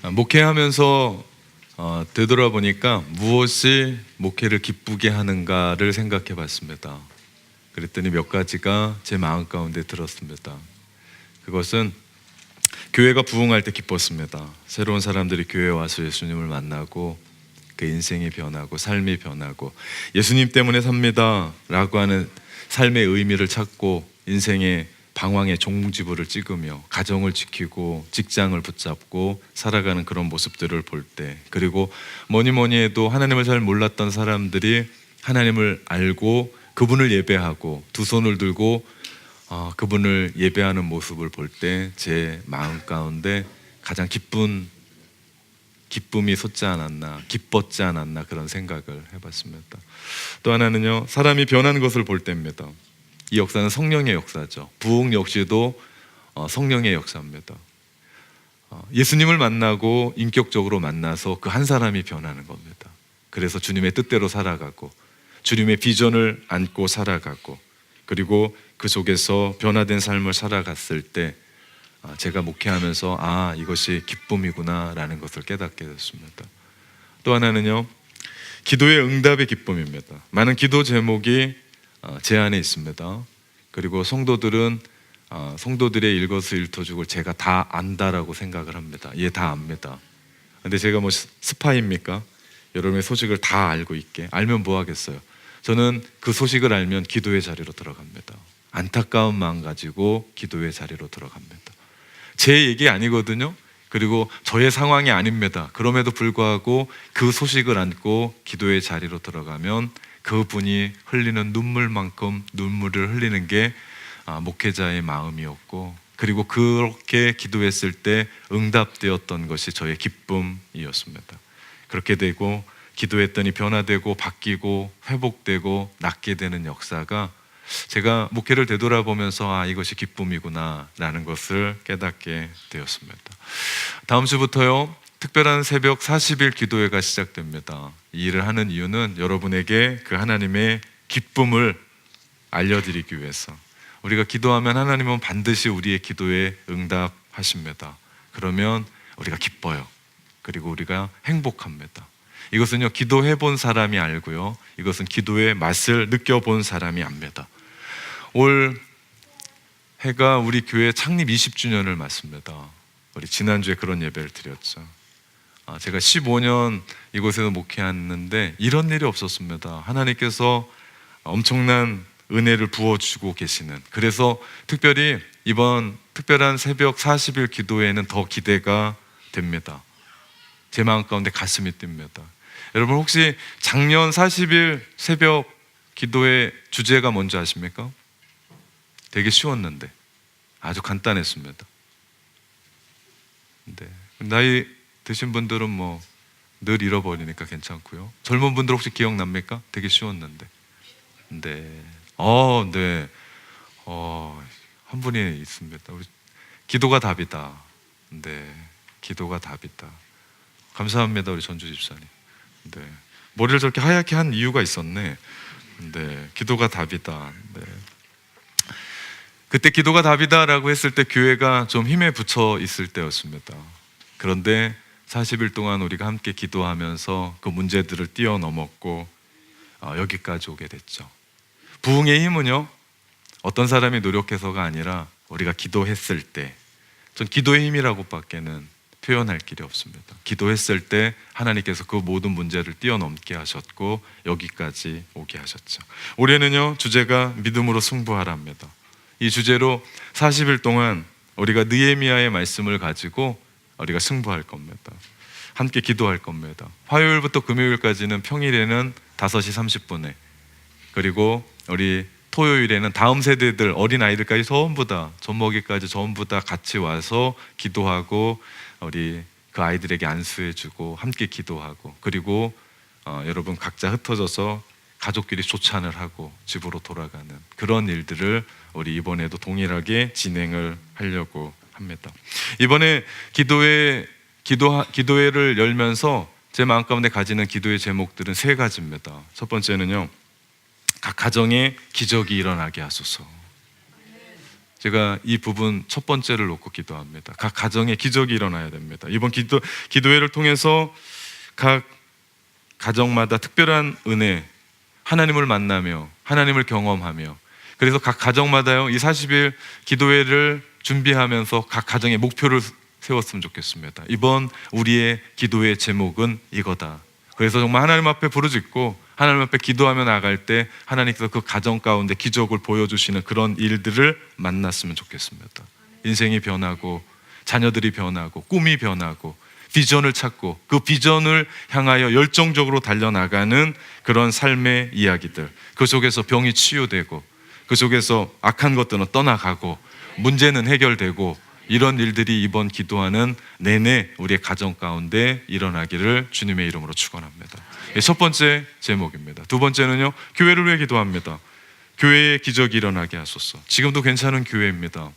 목회하면서 되돌아보니까 무엇이 목회를 기쁘게 하는가를 생각해 봤습니다. 그랬더니 몇 가지가 제 마음 가운데 들었습니다. 그것은 교회가 부흥할 때 기뻤습니다. 새로운 사람들이 교회에 와서 예수님을 만나고 그 인생이 변하고 삶이 변하고 예수님 때문에 삽니다 라고 하는 삶의 의미를 찾고 인생의 방황의 종지부를 찍으며 가정을 지키고 직장을 붙잡고 살아가는 그런 모습들을 볼 때, 그리고 뭐니 해도 하나님을 잘 몰랐던 사람들이 하나님을 알고 그분을 예배하고 두 손을 들고 그분을 예배하는 모습을 볼 때 제 마음 가운데 가장 기쁨이 솟지 않았나, 기뻤지 않았나, 그런 생각을 해봤습니다. 또 하나는요, 사람이 변하는 것을 볼 때입니다. 이 역사는 성령의 역사죠. 부흥 역시도 성령의 역사입니다. 예수님을 만나고 인격적으로 만나서 그 한 사람이 변하는 겁니다. 그래서 주님의 뜻대로 살아가고 주님의 비전을 안고 살아가고, 그리고 그 속에서 변화된 삶을 살아갔을 때 제가 목회하면서 이것이 기쁨이구나 라는 것을 깨닫게 됐습니다. 또 하나는요, 기도의 응답의 기쁨입니다. 많은 기도 제목이 제 안에 있습니다. 그리고 성도들의 일거수일투족을 제가 다 안다라고 생각을 합니다. 다 압니다. 근데 제가 뭐 스파입니까? 여러분의 소식을 다 알고 있게 알면 뭐 하겠어요? 저는 그 소식을 알면 기도의 자리로 들어갑니다. 안타까운 마음 가지고 기도의 자리로 들어갑니다. 제 얘기 아니거든요. 그리고 저의 상황이 아닙니다. 그럼에도 불구하고 그 소식을 안고 기도의 자리로 들어가면 그분이 흘리는 눈물만큼 눈물을 흘리는 게 목회자의 마음이었고, 그리고 그렇게 기도했을 때 응답되었던 것이 저의 기쁨이었습니다. 그렇게 되고 기도했더니 변화되고 바뀌고 회복되고 낫게 되는 역사가 제가 목회를 되돌아보면서 이것이 기쁨이구나 라는 것을 깨닫게 되었습니다. 다음 주부터요, 특별한 새벽 40일 기도회가 시작됩니다. 이 일을 하는 이유는 여러분에게 그 하나님의 기쁨을 알려드리기 위해서. 우리가 기도하면 하나님은 반드시 우리의 기도에 응답하십니다. 그러면 우리가 기뻐요. 그리고 우리가 행복합니다. 이것은요, 기도해 본 사람이 알고요, 이것은 기도의 맛을 느껴본 사람이 압니다. 올 해가 우리 교회 창립 20주년을 맞습니다. 우리 지난주에 그런 예배를 드렸죠. 제가 15년 이곳에서 목회했는데 이런 일이 없었습니다. 하나님께서 엄청난 은혜를 부어주고 계시는, 그래서 특별히 이번 특별한 새벽 40일 기도회는 더 기대가 됩니다. 제 마음 가운데 가슴이 뜁니다. 여러분, 혹시 작년 40일 새벽 기도회 주제가 뭔지 아십니까? 되게 쉬웠는데 아주 간단했습니다. 네. 나이 드신 분들은 뭐 늘 잃어버리니까 괜찮고요. 젊은 분들 혹시 기억납니까? 되게 쉬웠는데. 네. 네. 한 분이 있습니다. 우리 기도가 답이다. 네. 기도가 답이다. 감사합니다, 우리 전주 집사님. 네. 머리를 저렇게 하얗게 한 이유가 있었네. 네. 기도가 답이다. 네. 그때 기도가 답이다라고 했을 때 교회가 좀 힘에 부쳐 있을 때였습니다. 그런데 40일 동안 우리가 함께 기도하면서 그 문제들을 뛰어넘었고 여기까지 오게 됐죠. 부흥의 힘은요, 어떤 사람이 노력해서가 아니라 우리가 기도했을 때, 전 기도의 힘이라고 밖에는 표현할 길이 없습니다. 기도했을 때 하나님께서 그 모든 문제를 뛰어넘게 하셨고 여기까지 오게 하셨죠. 올해는요, 주제가 믿음으로 승부하랍니다. 이 주제로 40일 동안 우리가 느헤미야의 말씀을 가지고 우리가 승부할 겁니다. 함께 기도할 겁니다. 화요일부터 금요일까지는 평일에는 5시 30분에, 그리고 우리 토요일에는 다음 세대들, 어린아이들까지 전부 다, 젖먹이까지 전부 다 같이 와서 기도하고 우리 그 아이들에게 안수해주고 함께 기도하고, 그리고 여러분 각자 흩어져서 가족끼리 조찬을 하고 집으로 돌아가는 그런 일들을 우리 이번에도 동일하게 진행을 하려고 합니다. 이번에 기도회를 열면서 제 마음 가운데 가지는 기도의 제목들은 3가지입니다. 첫 번째는요, 각 가정에 기적이 일어나게 하소서. 제가 이 부분 첫 번째를 놓고 기도합니다. 각 가정에 기적이 일어나야 됩니다. 이번 기도회를 통해서 각 가정마다 특별한 은혜, 하나님을 만나며 하나님을 경험하며, 그래서 각 가정마다요 이 40일 기도회를 준비하면서 각 가정의 목표를 세웠으면 좋겠습니다. 이번 우리의 기도의 제목은 이거다. 그래서 정말 하나님 앞에 부르짖고 하나님 앞에 기도하며 나갈 때 하나님께서 그 가정 가운데 기적을 보여주시는 그런 일들을 만났으면 좋겠습니다. 인생이 변하고 자녀들이 변하고 꿈이 변하고 비전을 찾고 그 비전을 향하여 열정적으로 달려나가는 그런 삶의 이야기들, 그 속에서 병이 치유되고 그 속에서 악한 것들은 떠나가고 문제는 해결되고, 이런 일들이 이번 기도하는 내내 우리의 가정 가운데 일어나기를 주님의 이름으로 축원합니다. 첫 번째 제목입니다. 두 번째는요, 교회를 위해 기도합니다. 교회에 기적이 일어나게 하소서. 지금도 괜찮은 교회입니다.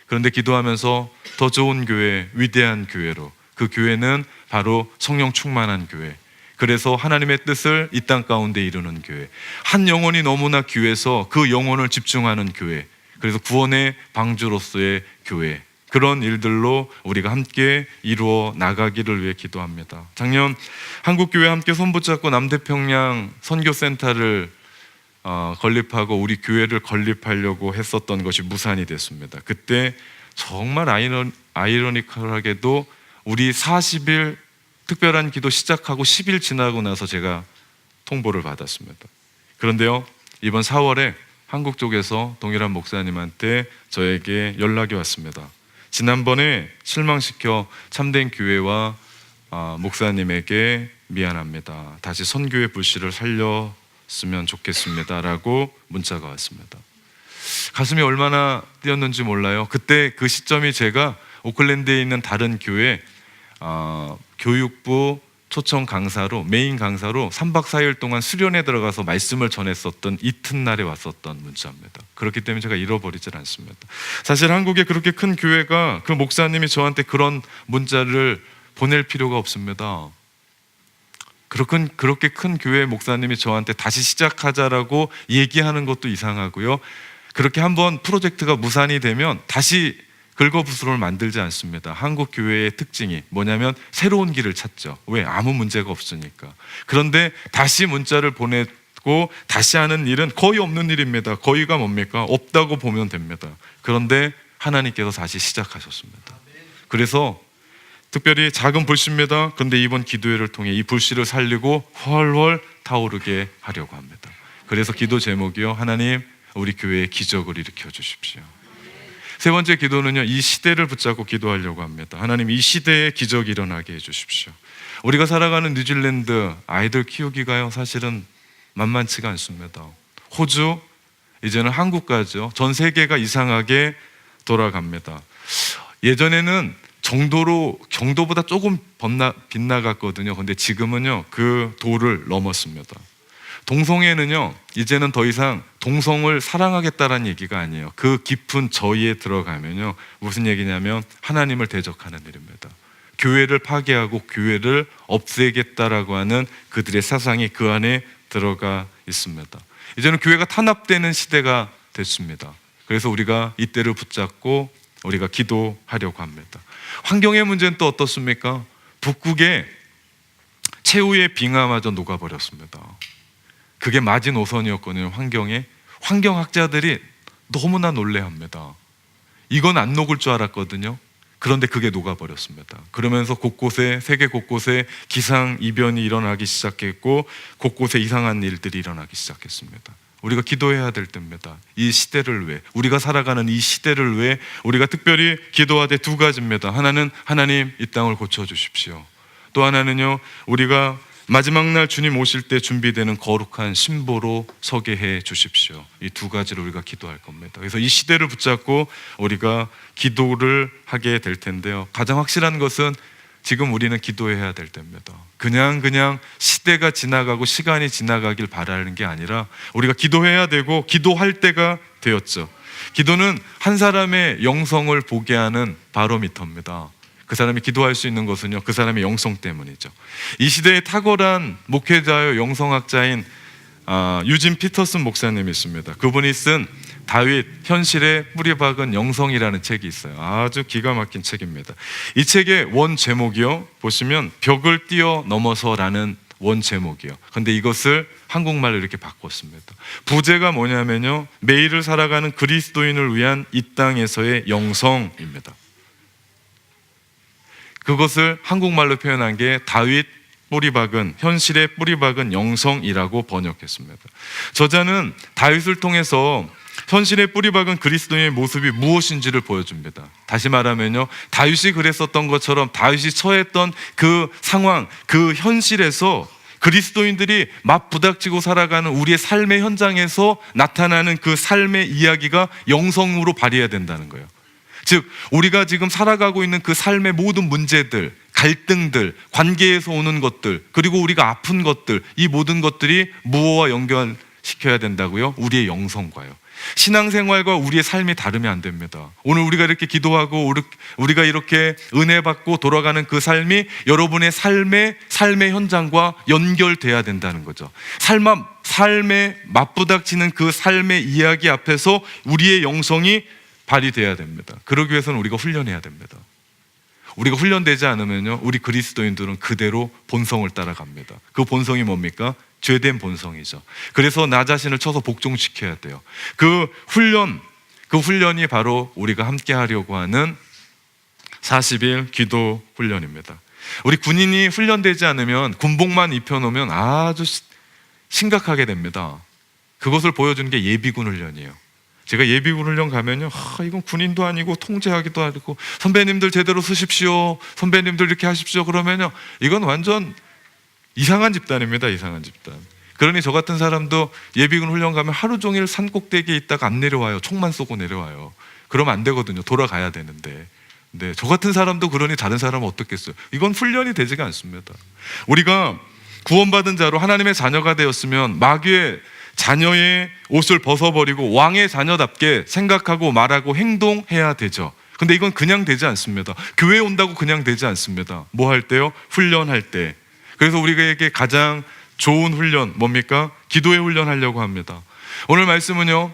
그런데 기도하면서 더 좋은 교회, 위대한 교회로, 그 교회는 바로 성령 충만한 교회, 그래서 하나님의 뜻을 이 땅 가운데 이루는 교회, 한 영혼이 너무나 귀해서 그 영혼을 집중하는 교회, 그래서 구원의 방주로서의 교회, 그런 일들로 우리가 함께 이루어 나가기를 위해 기도합니다. 작년 한국교회 함께 손붙잡고 남태평양 선교센터를 건립하고 우리 교회를 건립하려고 했었던 것이 무산이 됐습니다. 그때 정말 아이러니컬하게도 우리 40일 특별한 기도 시작하고 10일 지나고 나서 제가 통보를 받았습니다. 그런데요, 이번 4월에 한국 쪽에서 동일한 목사님한테 저에게 연락이 왔습니다. 지난번에 실망시켜 참된 교회와 목사님에게 미안합니다. 다시 선교의 불씨를 살렸으면 좋겠습니다 라고 문자가 왔습니다. 가슴이 얼마나 뛰었는지 몰라요. 그때 그 시점이 제가 오클랜드에 있는 다른 교회 교육부 초청 강사로, 메인 강사로 3박 4일 동안 수련에 들어가서 말씀을 전했었던 이튿날에 왔었던 문자입니다. 그렇기 때문에 제가 잃어버리질 않습니다. 사실 한국에 그렇게 큰 교회가, 그 목사님이 저한테 그런 문자를 보낼 필요가 없습니다. 그렇게 큰 교회 목사님이 저한테 다시 시작하자라고 얘기하는 것도 이상하고요. 그렇게 한번 프로젝트가 무산이 되면 다시 긁어부스럼을 만들지 않습니다. 한국 교회의 특징이 뭐냐면 새로운 길을 찾죠. 왜? 아무 문제가 없으니까. 그런데 다시 문자를 보내고 다시 하는 일은 거의 없는 일입니다. 거의가 뭡니까? 없다고 보면 됩니다. 그런데 하나님께서 다시 시작하셨습니다. 그래서 특별히 작은 불씨입니다. 그런데 이번 기도회를 통해 이 불씨를 살리고 훨훨 타오르게 하려고 합니다. 그래서 기도 제목이요, 하나님 우리 교회에 기적을 일으켜 주십시오. 세 번째 기도는요, 이 시대를 붙잡고 기도하려고 합니다. 하나님 이 시대에 기적이 일어나게 해주십시오. 우리가 살아가는 뉴질랜드 아이들 키우기가요 사실은 만만치가 않습니다. 호주, 이제는 한국까지요, 전 세계가 이상하게 돌아갑니다. 예전에는 경도보다 조금 빗나갔거든요. 근데 지금은요 그 도를 넘었습니다. 동성애는요 이제는 더 이상 동성을 사랑하겠다라는 얘기가 아니에요. 그 깊은 저희에 들어가면요 무슨 얘기냐면 하나님을 대적하는 일입니다. 교회를 파괴하고 교회를 없애겠다라고 하는 그들의 사상이 그 안에 들어가 있습니다. 이제는 교회가 탄압되는 시대가 됐습니다. 그래서 우리가 이때를 붙잡고 우리가 기도하려고 합니다. 환경의 문제는 또 어떻습니까? 북극에 최후의 빙하마저 녹아버렸습니다. 그게 마지노선이었거든요. 환경학자들이 너무나 놀래합니다. 이건 안 녹을 줄 알았거든요. 그런데 그게 녹아버렸습니다. 그러면서 세계 곳곳에 기상이변이 일어나기 시작했고 곳곳에 이상한 일들이 일어나기 시작했습니다. 우리가 기도해야 될 때입니다. 이 시대를 위해, 우리가 살아가는 이 시대를 위해 우리가 특별히 기도하되 두 가지입니다. 하나는 하나님 이 땅을 고쳐주십시오. 또 하나는요, 우리가 마지막 날 주님 오실 때 준비되는 거룩한 신보로 서게 해 주십시오. 이 두 가지를 우리가 기도할 겁니다. 그래서 이 시대를 붙잡고 우리가 기도를 하게 될 텐데요, 가장 확실한 것은 지금 우리는 기도해야 될 때입니다. 그냥 시대가 지나가고 시간이 지나가길 바라는 게 아니라 우리가 기도해야 되고 기도할 때가 되었죠. 기도는 한 사람의 영성을 보게 하는 바로미터입니다. 그 사람이 기도할 수 있는 것은요, 그 사람의 영성 때문이죠. 이 시대에 탁월한 목회자요 영성학자인 유진 피터슨 목사님이 있습니다. 그분이 쓴 다윗 현실에 뿌리 박은 영성이라는 책이 있어요. 아주 기가 막힌 책입니다. 이 책의 원 제목이요, 보시면 벽을 뛰어넘어서라는 원 제목이요. 근데 이것을 한국말로 이렇게 바꿨습니다. 부제가 뭐냐면요, 매일을 살아가는 그리스도인을 위한 이 땅에서의 영성입니다. 그것을 한국말로 표현한 게 다윗 뿌리 박은, 현실에 뿌리 박은 영성이라고 번역했습니다. 저자는 다윗을 통해서 현실에 뿌리 박은 그리스도인의 모습이 무엇인지를 보여줍니다. 다시 말하면요, 다윗이 그랬었던 것처럼 다윗이 처했던 그 상황, 그 현실에서 그리스도인들이 맞부닥치고 살아가는 우리의 삶의 현장에서 나타나는 그 삶의 이야기가 영성으로 발휘해야 된다는 거예요. 즉, 우리가 지금 살아가고 있는 그 삶의 모든 문제들, 갈등들, 관계에서 오는 것들, 그리고 우리가 아픈 것들, 이 모든 것들이 무엇과 연결시켜야 된다고요? 우리의 영성과요. 신앙생활과 우리의 삶이 다르면 안 됩니다. 오늘 우리가 이렇게 기도하고 우리가 이렇게 은혜 받고 돌아가는 그 삶이 여러분의 삶의 현장과 연결돼야 된다는 거죠. 삶에 맞부닥치는 그 삶의 이야기 앞에서 우리의 영성이 발휘돼야 됩니다. 그러기 위해서는 우리가 훈련해야 됩니다. 우리가 훈련되지 않으면요, 우리 그리스도인들은 그대로 본성을 따라갑니다. 그 본성이 뭡니까? 죄된 본성이죠. 그래서 나 자신을 쳐서 복종시켜야 돼요. 그 훈련이 바로 우리가 함께 하려고 하는 40일 기도 훈련입니다. 우리 군인이 훈련되지 않으면, 군복만 입혀놓으면 아주 심각하게 됩니다. 그것을 보여주는 게 예비군 훈련이에요. 제가 예비군 훈련 가면요, 이건 군인도 아니고 통제하기도 아니고, 선배님들 제대로 쓰십시오, 선배님들 이렇게 하십시오, 그러면요, 이건 완전 이상한 집단입니다. 이상한 집단. 그러니 저 같은 사람도 예비군 훈련 가면 하루 종일 산 꼭대기에 있다가 안 내려와요. 총만 쏘고 내려와요. 그러면 안 되거든요. 돌아가야 되는데. 네, 저 같은 사람도 그러니 다른 사람은 어떻겠어요? 이건 훈련이 되지가 않습니다. 우리가 구원받은 자로 하나님의 자녀가 되었으면 마귀의 자녀의 옷을 벗어버리고 왕의 자녀답게 생각하고 말하고 행동해야 되죠. 근데 이건 그냥 되지 않습니다. 교회에 온다고 그냥 되지 않습니다. 뭐 할 때요? 훈련할 때. 그래서 우리에게 가장 좋은 훈련 뭡니까? 기도의 훈련하려고 합니다. 오늘 말씀은요,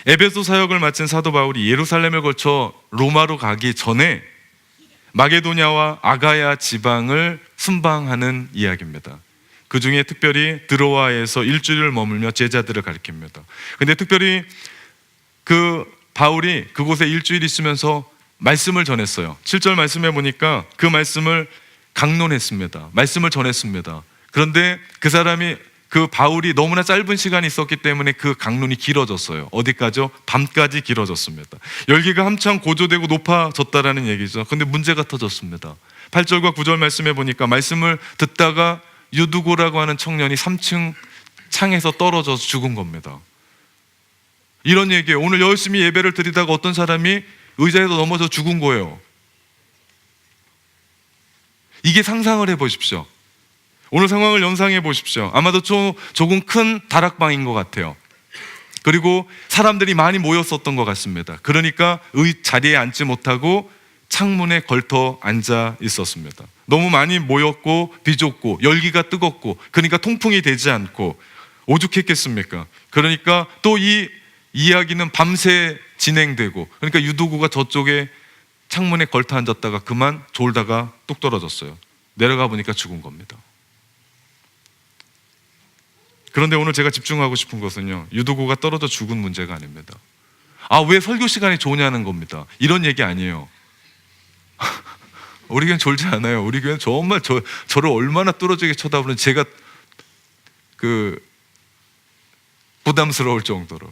에베소 사역을 마친 사도 바울이 예루살렘을 거쳐 로마로 가기 전에 마게도냐와 아가야 지방을 순방하는 이야기입니다. 그 중에 특별히 드로아에서 일주일을 머물며 제자들을 가르칩니다. 근데 특별히 그 바울이 그곳에 일주일 있으면서 말씀을 전했어요. 7절 말씀해 보니까 그 말씀을 강론했습니다. 말씀을 전했습니다. 그런데 그 바울이 너무나 짧은 시간이 있었기 때문에 그 강론이 길어졌어요. 어디까지요? 밤까지 길어졌습니다. 열기가 한창 고조되고 높아졌다라는 얘기죠. 근데 문제가 터졌습니다. 8절과 9절 말씀해 보니까 말씀을 듣다가 유두고라고 하는 청년이 3층 창에서 떨어져서 죽은 겁니다. 이런 얘기예요. 오늘 열심히 예배를 드리다가 어떤 사람이 의자에서 넘어져 죽은 거예요. 이게 상상을 해보십시오. 오늘 상황을 연상해 보십시오. 아마도 조금 큰 다락방인 것 같아요. 그리고 사람들이 많이 모였었던 것 같습니다. 그러니까 자리에 앉지 못하고 창문에 걸터 앉아 있었습니다. 너무 많이 모였고 비좁고 열기가 뜨겁고, 그러니까 통풍이 되지 않고 오죽했겠습니까? 그러니까 또 이 이야기는 밤새 진행되고, 그러니까 유도구가 저쪽에 창문에 걸터 앉았다가 그만 졸다가 뚝 떨어졌어요. 내려가 보니까 죽은 겁니다. 그런데 오늘 제가 집중하고 싶은 것은요, 유도구가 떨어져 죽은 문제가 아닙니다. 왜 설교 시간이 좋냐는 겁니다. 이런 얘기 아니에요. 우리 교회는 졸지 않아요. 우리 교회는 정말 저를 얼마나 뚫어지게 쳐다보는, 제가 부담스러울 정도로.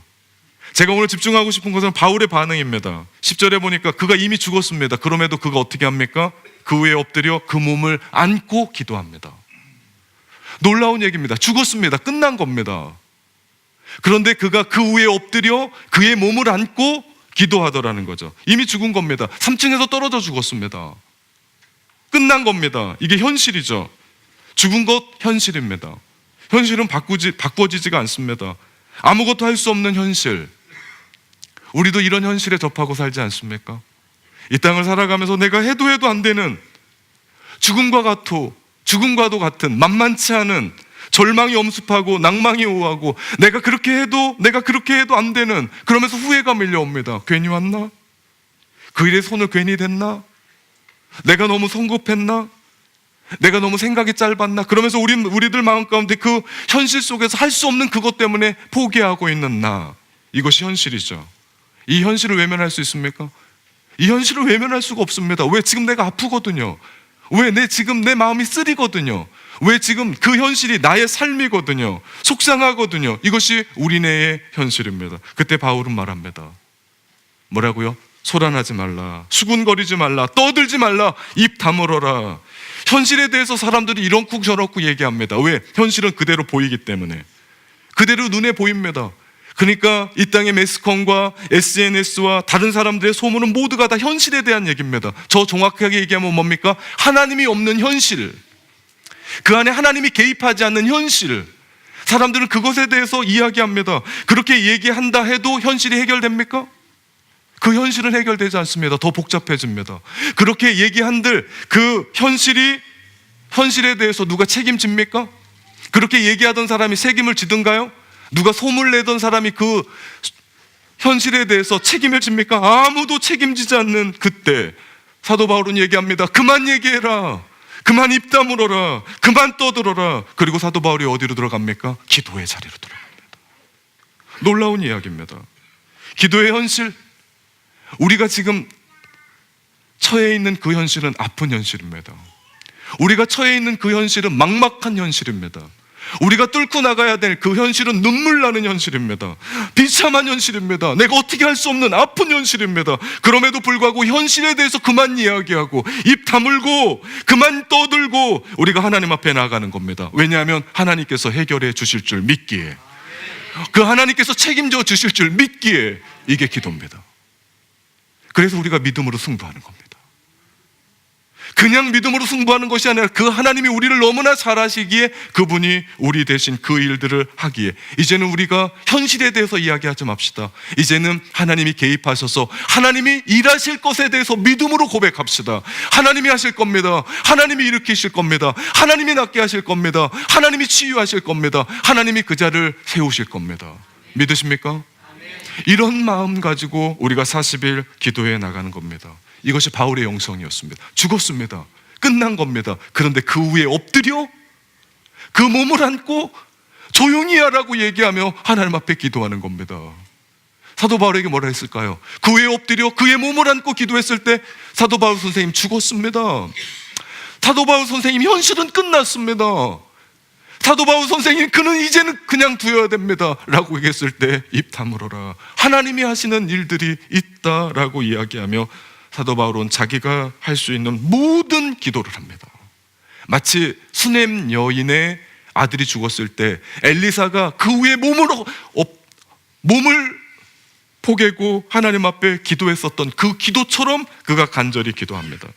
제가 오늘 집중하고 싶은 것은 바울의 반응입니다. 10절에 보니까 그가 이미 죽었습니다. 그럼에도 그가 어떻게 합니까? 그 위에 엎드려 그 몸을 안고 기도합니다. 놀라운 얘기입니다. 죽었습니다. 끝난 겁니다. 그런데 그가 그 위에 엎드려 그의 몸을 안고 기도하더라는 거죠. 이미 죽은 겁니다. 3층에서 떨어져 죽었습니다. 끝난 겁니다. 이게 현실이죠. 죽은 것 현실입니다. 현실은 바꿔지지가 않습니다. 아무것도 할 수 없는 현실. 우리도 이런 현실에 접하고 살지 않습니까? 이 땅을 살아가면서 내가 해도 안 되는, 죽음과도 같은 만만치 않은 절망이 엄습하고 낭망이 오하고 내가 그렇게 해도 안 되는, 그러면서 후회가 밀려옵니다. 괜히 왔나? 그 일에 손을 괜히 댔나? 내가 너무 성급했나? 내가 너무 생각이 짧았나? 그러면서 우리들 마음 가운데 그 현실 속에서 할 수 없는 그것 때문에 포기하고 있는 나, 이것이 현실이죠. 이 현실을 외면할 수 있습니까? 이 현실을 외면할 수가 없습니다. 왜? 지금 내가 아프거든요. 왜? 지금 내 마음이 쓰리거든요. 왜? 지금 그 현실이 나의 삶이거든요. 속상하거든요. 이것이 우리네의 현실입니다. 그때 바울은 말합니다. 뭐라고요? 소란하지 말라, 수군거리지 말라, 떠들지 말라, 입 다물어라. 현실에 대해서 사람들이 이렇고 저렇고 얘기합니다. 왜? 현실은 그대로 보이기 때문에, 그대로 눈에 보입니다. 그러니까 이 땅의 매스컴과 SNS와 다른 사람들의 소문은 모두가 다 현실에 대한 얘기입니다. 저 정확하게 얘기하면 뭡니까? 하나님이 없는 현실, 그 안에 하나님이 개입하지 않는 현실. 사람들은 그것에 대해서 이야기합니다. 그렇게 얘기한다 해도 현실이 해결됩니까? 그 현실은 해결되지 않습니다. 더 복잡해집니다. 그렇게 얘기한들 그 현실에 대해서 누가 책임집니까? 그렇게 얘기하던 사람이 책임을 지든가요? 누가 소문을 내던 사람이 그 현실에 대해서 책임을 집니까? 아무도 책임지지 않는 그때 사도 바울은 얘기합니다. 그만 얘기해라, 그만 입 다물어라, 그만 떠들어라. 그리고 사도 바울이 어디로 들어갑니까? 기도의 자리로 들어갑니다. 놀라운 이야기입니다. 기도의 현실, 우리가 지금 처해 있는 그 현실은 아픈 현실입니다. 우리가 처해 있는 그 현실은 막막한 현실입니다. 우리가 뚫고 나가야 될 그 현실은 눈물 나는 현실입니다. 비참한 현실입니다. 내가 어떻게 할 수 없는 아픈 현실입니다. 그럼에도 불구하고 현실에 대해서 그만 이야기하고 입 다물고 그만 떠들고 우리가 하나님 앞에 나아가는 겁니다. 왜냐하면 하나님께서 해결해 주실 줄 믿기에, 그 하나님께서 책임져 주실 줄 믿기에, 이게 기도입니다. 그래서 우리가 믿음으로 승부하는 겁니다. 그냥 믿음으로 승부하는 것이 아니라 그 하나님이 우리를 너무나 잘 아시기에 그분이 우리 대신 그 일들을 하기에, 이제는 우리가 현실에 대해서 이야기하지 맙시다. 이제는 하나님이 개입하셔서 하나님이 일하실 것에 대해서 믿음으로 고백합시다. 하나님이 하실 겁니다. 하나님이 일으키실 겁니다. 하나님이 낫게 하실 겁니다. 하나님이 치유하실 겁니다. 하나님이 그 자를 세우실 겁니다. 믿으십니까? 이런 마음 가지고 우리가 40일 기도해 나가는 겁니다. 이것이 바울의 영성이었습니다. 죽었습니다. 끝난 겁니다. 그런데 그 위에 엎드려 그 몸을 안고 조용히 하라고 얘기하며 하나님 앞에 기도하는 겁니다. 사도 바울에게 뭐라 했을까요? 그 위에 엎드려 그의 몸을 안고 기도했을 때 사도 바울 선생님 죽었습니다. 사도 바울 선생님 현실은 끝났습니다. 사도 바울 선생님, 그는 이제는 그냥 두어야 됩니다 라고 얘기했을 때 입 다물어라, 하나님이 하시는 일들이 있다라고 이야기하며 사도 바울은 자기가 할 수 있는 모든 기도를 합니다. 마치 수넴 여인의 아들이 죽었을 때 엘리사가 그 위에 몸을 포개고 하나님 앞에 기도했었던 그 기도처럼 그가 간절히 기도합니다.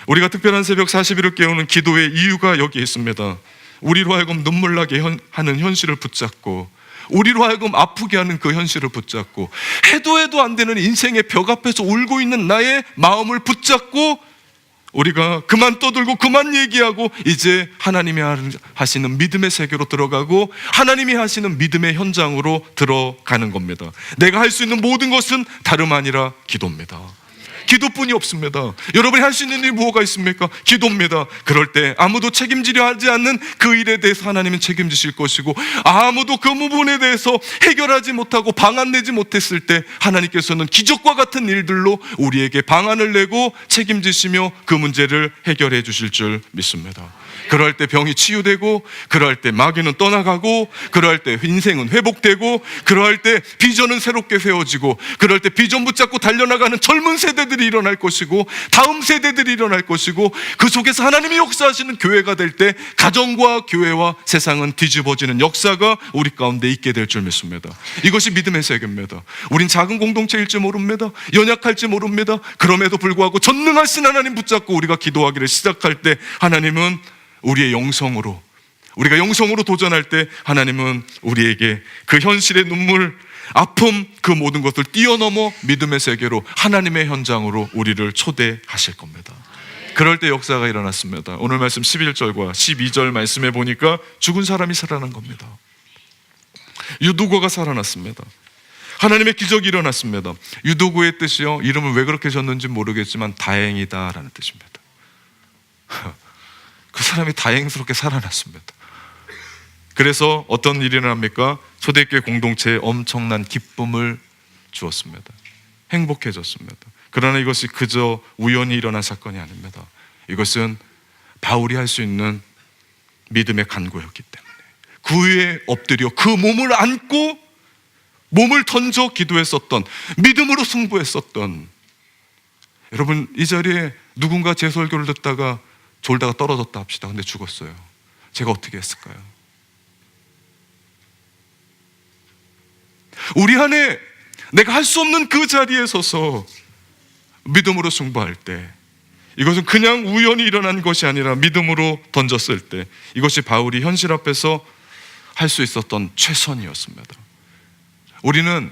우리가 특별한 새벽 40일을 깨우는 기도의 이유가 여기 있습니다. 우리로 하여금 눈물 나게 하는 현실을 붙잡고, 우리로 하여금 아프게 하는 그 현실을 붙잡고, 해도 안 되는 인생의 벽 앞에서 울고 있는 나의 마음을 붙잡고 우리가 그만 떠들고 그만 얘기하고 이제 하나님이 하시는 믿음의 세계로 들어가고 하나님이 하시는 믿음의 현장으로 들어가는 겁니다. 내가 할 수 있는 모든 것은 다름 아니라 기도입니다. 기도뿐이 없습니다. 여러분이 할 수 있는 일이 뭐가 있습니까? 기도입니다. 그럴 때 아무도 책임지려 하지 않는 그 일에 대해서 하나님은 책임지실 것이고, 아무도 그 부분에 대해서 해결하지 못하고 방안 내지 못했을 때 하나님께서는 기적과 같은 일들로 우리에게 방안을 내고 책임지시며 그 문제를 해결해 주실 줄 믿습니다. 그럴 때 병이 치유되고, 그럴 때 마귀는 떠나가고, 그럴 때 인생은 회복되고, 그럴 때 비전은 새롭게 세워지고, 그럴 때 비전 붙잡고 달려나가는 젊은 세대들이 일어날 것이고, 다음 세대들이 일어날 것이고, 그 속에서 하나님이 역사하시는 교회가 될 때 가정과 교회와 세상은 뒤집어지는 역사가 우리 가운데 있게 될 줄 믿습니다. 이것이 믿음의 세계입니다. 우린 작은 공동체일지 모릅니다. 연약할지 모릅니다. 그럼에도 불구하고 전능하신 하나님 붙잡고 우리가 기도하기를 시작할 때 하나님은 우리의 영성으로, 우리가 영성으로 도전할 때 하나님은 우리에게 그 현실의 눈물, 아픔, 그 모든 것을 뛰어넘어 믿음의 세계로, 하나님의 현장으로 우리를 초대하실 겁니다. 그럴 때 역사가 일어났습니다. 오늘 말씀 11절과 12절 말씀에 보니까 죽은 사람이 살아난 겁니다. 유두고가 살아났습니다. 하나님의 기적이 일어났습니다. 유두고의 뜻이요, 이름을 왜 그렇게 졌는지 모르겠지만 다행이다라는 뜻입니다. 그 사람이 다행스럽게 살아났습니다. 그래서 어떤 일이 일어납니까? 초대교회 공동체에 엄청난 기쁨을 주었습니다. 행복해졌습니다. 그러나 이것이 그저 우연히 일어난 사건이 아닙니다. 이것은 바울이 할 수 있는 믿음의 간구였기 때문에 그 위에 엎드려 그 몸을 안고 몸을 던져 기도했었던, 믿음으로 승부했었던, 여러분 이 자리에 누군가 제 설교를 듣다가 졸다가 떨어졌다 합시다. 근데 죽었어요. 제가 어떻게 했을까요? 우리 안에 내가 할 수 없는 그 자리에 서서 믿음으로 승부할 때, 이것은 그냥 우연히 일어난 것이 아니라 믿음으로 던졌을 때, 이것이 바울이 현실 앞에서 할 수 있었던 최선이었습니다. 우리는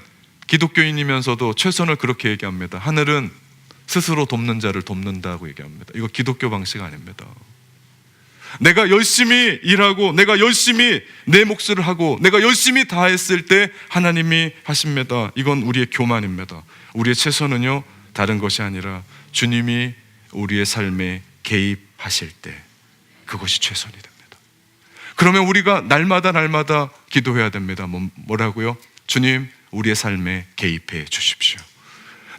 기독교인이면서도 최선을 그렇게 얘기합니다. 하늘은 스스로 돕는 자를 돕는다고 얘기합니다. 이거 기독교 방식 아닙니다. 내가 열심히 일하고 내가 열심히 내 몫을 하고 내가 열심히 다했을 때 하나님이 하십니다. 이건 우리의 교만입니다. 우리의 최선은요, 다른 것이 아니라 주님이 우리의 삶에 개입하실 때 그것이 최선이 됩니다. 그러면 우리가 날마다 기도해야 됩니다. 뭐라고요? 주님, 우리의 삶에 개입해 주십시오.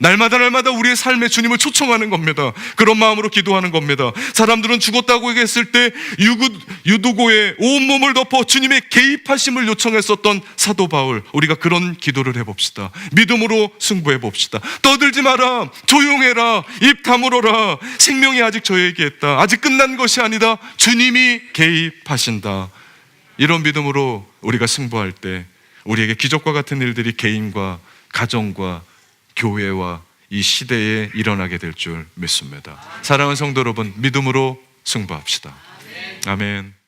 날마다 우리의 삶에 주님을 초청하는 겁니다. 그런 마음으로 기도하는 겁니다. 사람들은 죽었다고 얘기했을 때 유두고의 온몸을 덮어 주님의 개입하심을 요청했었던 사도 바울, 우리가 그런 기도를 해봅시다. 믿음으로 승부해 봅시다. 떠들지 마라, 조용해라, 입 다물어라, 생명이 아직 저에게 있다, 아직 끝난 것이 아니다, 주님이 개입하신다. 이런 믿음으로 우리가 승부할 때 우리에게 기적과 같은 일들이 개인과 가정과 교회와 이 시대에 일어나게 될 줄 믿습니다. 사랑하는 성도 여러분, 믿음으로 승부합시다. 아멘.